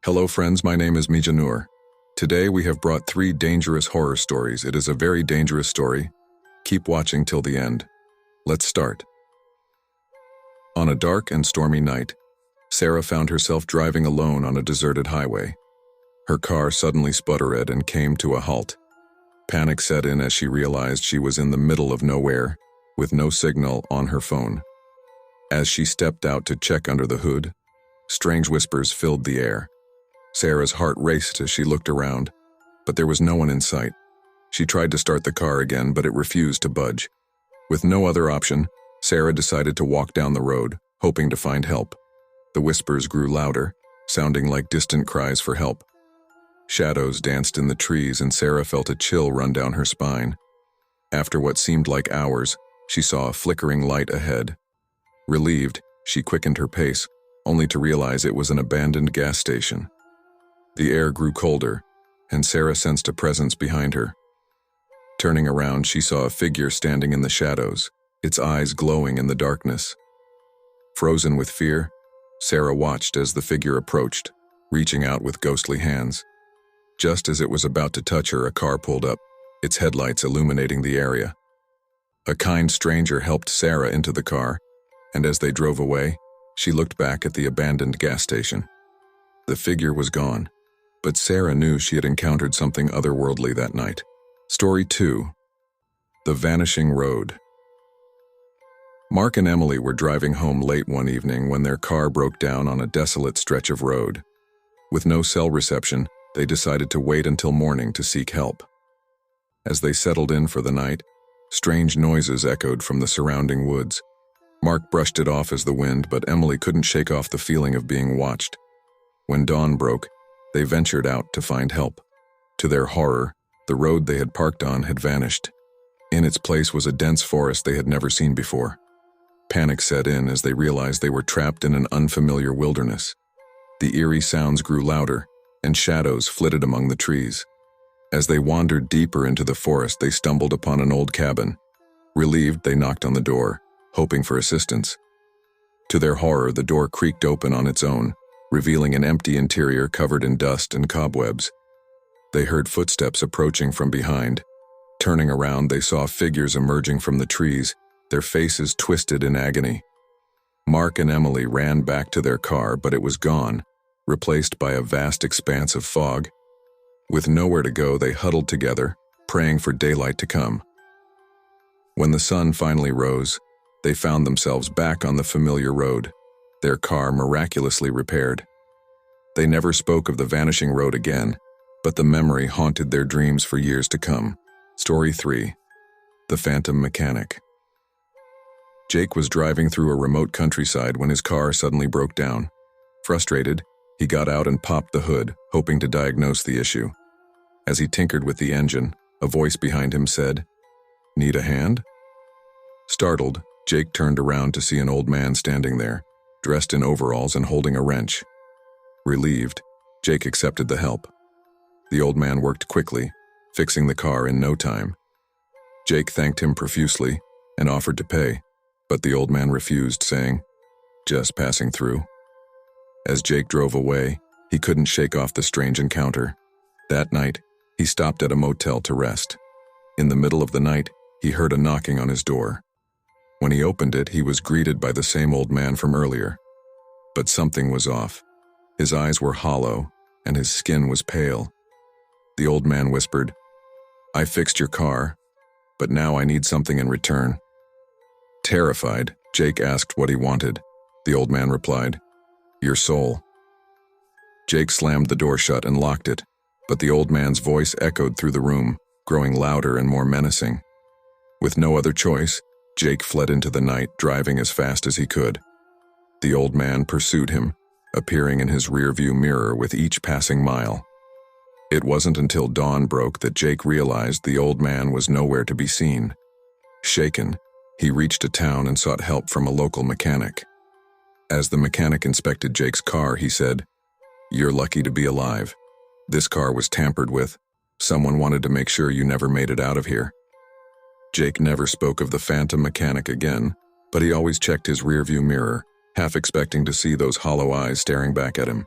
Hello friends, my name is Mijanur. Today we have brought 3 dangerous horror stories. It is a very dangerous story. Keep watching till the end. Let's start. On a dark and stormy night, Sarah found herself driving alone on a deserted highway. Her car suddenly sputtered and came to a halt. Panic set in as she realized she was in the middle of nowhere, with no signal on her phone. As she stepped out to check under the hood, strange whispers filled the air. Sarah's heart raced as she looked around, but there was no one in sight. She tried to start the car again, but it refused to budge. With no other option, Sarah decided to walk down the road, hoping to find help. The whispers grew louder, sounding like distant cries for help. Shadows danced in the trees and Sarah felt a chill run down her spine. After what seemed like hours, she saw a flickering light ahead. Relieved, she quickened her pace, only to realize it was an abandoned gas station. The air grew colder, and Sarah sensed a presence behind her. Turning around, she saw a figure standing in the shadows, its eyes glowing in the darkness. Frozen with fear, Sarah watched as the figure approached, reaching out with ghostly hands. Just as it was about to touch her, a car pulled up, its headlights illuminating the area. A kind stranger helped Sarah into the car, and as they drove away, she looked back at the abandoned gas station. The figure was gone, but Sarah knew she had encountered something otherworldly that night. Story 2. The Vanishing Road. Mark and Emily were driving home late one evening when their car broke down on a desolate stretch of road. With no cell reception, they decided to wait until morning to seek help. As they settled in for the night, strange noises echoed from the surrounding woods. Mark brushed it off as the wind, but Emily couldn't shake off the feeling of being watched. When dawn broke, they ventured out to find help. To their horror, the road they had parked on had vanished. In its place was a dense forest they had never seen before. Panic set in as they realized they were trapped in an unfamiliar wilderness. The eerie sounds grew louder, and shadows flitted among the trees. As they wandered deeper into the forest, they stumbled upon an old cabin. Relieved, they knocked on the door, hoping for assistance. To their horror, the door creaked open on its own, revealing an empty interior covered in dust and cobwebs. They heard footsteps approaching from behind. Turning around, they saw figures emerging from the trees, their faces twisted in agony. Mark and Emily ran back to their car, but it was gone, replaced by a vast expanse of fog. With nowhere to go, they huddled together, praying for daylight to come. When the sun finally rose, they found themselves back on the familiar road, their car miraculously repaired. They never spoke of the vanishing road again, but the memory haunted their dreams for years to come. Story 3. The Phantom Mechanic. Jake was driving through a remote countryside when his car suddenly broke down. Frustrated, he got out and popped the hood, hoping to diagnose the issue. As he tinkered with the engine, a voice behind him said, "Need a hand?" Startled, Jake turned around to see an old man standing there, dressed in overalls and holding a wrench. Relieved, Jake accepted the help. The old man worked quickly, fixing the car in no time. Jake thanked him profusely and offered to pay, but the old man refused, saying, "Just passing through." As Jake drove away, he couldn't shake off the strange encounter. That night, he stopped at a motel to rest. In the middle of the night, he heard a knocking on his door. When he opened it, he was greeted by the same old man from earlier. But something was off. His eyes were hollow, and his skin was pale. The old man whispered, "I fixed your car, but now I need something in return." Terrified, Jake asked what he wanted. The old man replied, "Your soul." Jake slammed the door shut and locked it, but the old man's voice echoed through the room, growing louder and more menacing. With no other choice, Jake fled into the night, driving as fast as he could. The old man pursued him, appearing in his rearview mirror with each passing mile. It wasn't until dawn broke that Jake realized the old man was nowhere to be seen. Shaken, he reached a town and sought help from a local mechanic. As the mechanic inspected Jake's car, he said, "You're lucky to be alive. This car was tampered with. Someone wanted to make sure you never made it out of here." Jake never spoke of the phantom mechanic again, but he always checked his rearview mirror, half expecting to see those hollow eyes staring back at him.